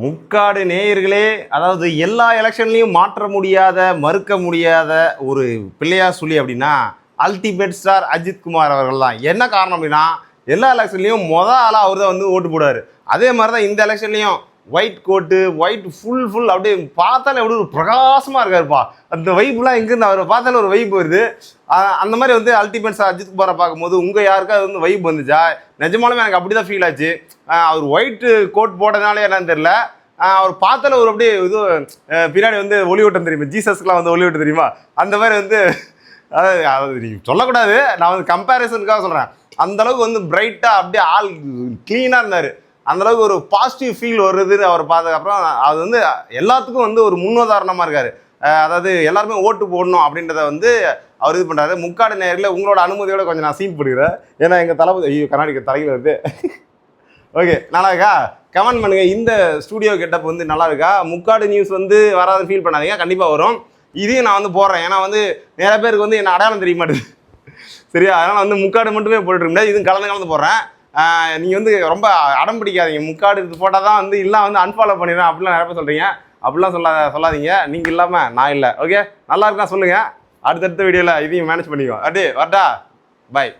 முக்காடு நேயர்களே, அதாவது எல்லா எலெக்ஷன்லையும் மாற்ற முடியாத, மறுக்க முடியாத ஒரு பிள்ளையார் சொல்லி அப்படின்னா அல்டிமேட் ஸ்டார் அஜித் குமார் அவர்கள் தான். என்ன காரணம் அப்படின்னா, எல்லா எலெக்ஷன்லையும் ஆளாக அவர் தான் வந்து ஓட்டு போடுவார். அதே மாதிரி தான் இந்த எலெக்ஷன்லையும் ஒயிட் கோட்டு, ஒயிட் ஃபுல் அப்படியே பார்த்தாலே எப்படி ஒரு பிரகாசமாக இருக்காருப்பா. அந்த வைப்லாம் எங்கேருந்து அவரை பார்த்தாலே ஒரு வைப் வருது. அந்த மாதிரி வந்து அல்டிமேட் ஸ்டார் அஜித் குமாரை பார்க்கும்போது உங்கள் யாருக்காவது வந்து வைப் வந்துச்சா? நிஜமாலுமே எனக்கு அப்படி தான் ஃபீல் ஆச்சு. அவர் ஒயிட்டு கோட் போட்டதுனாலே என்னன்னு தெரியல, அவர் பார்த்தால ஒரு அப்படியே இது பின்னாடி வந்து ஒளிவட்டம் தெரியுமா, ஜீசஸ்க்குலாம் வந்து ஒளிவட்டம் தெரியுமா, அந்த மாதிரி வந்து அதாவது நீங்கள் சொல்லக்கூடாது, நான் வந்து கம்பேரிசனுக்காக சொல்கிறேன். அந்தளவுக்கு வந்து பிரைட்டாக அப்படியே ஆள் க்ளீனாக இருந்தார். அந்தளவுக்கு ஒரு பாசிட்டிவ் ஃபீல் வருதுன்னு அவர் பார்த்ததுக்கப்புறம் அது வந்து எல்லாத்துக்கும் வந்து ஒரு முன்னுதாரணமாக இருக்கார். அதாவது எல்லாருமே ஓட்டு போடணும் அப்படின்றத வந்து அவர் இது பண்ணுறாரு. முக்காடு நேரில் உங்களோட அனுமதியோட கொஞ்சம் நான் சீன் பண்ணிக்கிறேன். ஏன்னா எங்கள் தளபதி ஐயோ கர்நாடக தலையில் வருது. ஓகே, நல்லா இருக்கா? கமெண்ட் பண்ணுங்கள். இந்த ஸ்டூடியோ கெட்டப் வந்து நல்லா இருக்கா? முக்காடு நியூஸ் வந்து வராதுன்னு ஃபீல் பண்ணாதீங்க, கண்டிப்பாக வரும். இதையும் நான் வந்து போடுறேன். ஏன்னா வந்து நிறைய பேருக்கு வந்து என்ன அடையாளம் தெரிய மாட்டேது, சரியா? அதனால் வந்து முக்காடு மட்டுமே போட்டுருக்க முடியாது, இதுவும் கலந்து போடுறேன். நீங்கள் வந்து ரொம்ப அடம் பிடிக்காதீங்க. முக்காடு இது போட்டால் தான் வந்து இல்லை வந்து அன்ஃபாலோ பண்ணிடுறேன் அப்படிலாம் நிறைய பேர் சொல்கிறீங்க. அப்படிலாம் சொல்லாதீங்க. நீங்கள் இல்லாமல் நான் இல்லை. ஓகே, நல்லா இருக்குன்னா சொல்லுங்கள். அடுத்தடுத்த வீடியோவில் இதையும் மேனேஜ் பண்ணிக்கோ. அப்படியே வரட்டா, பாய்.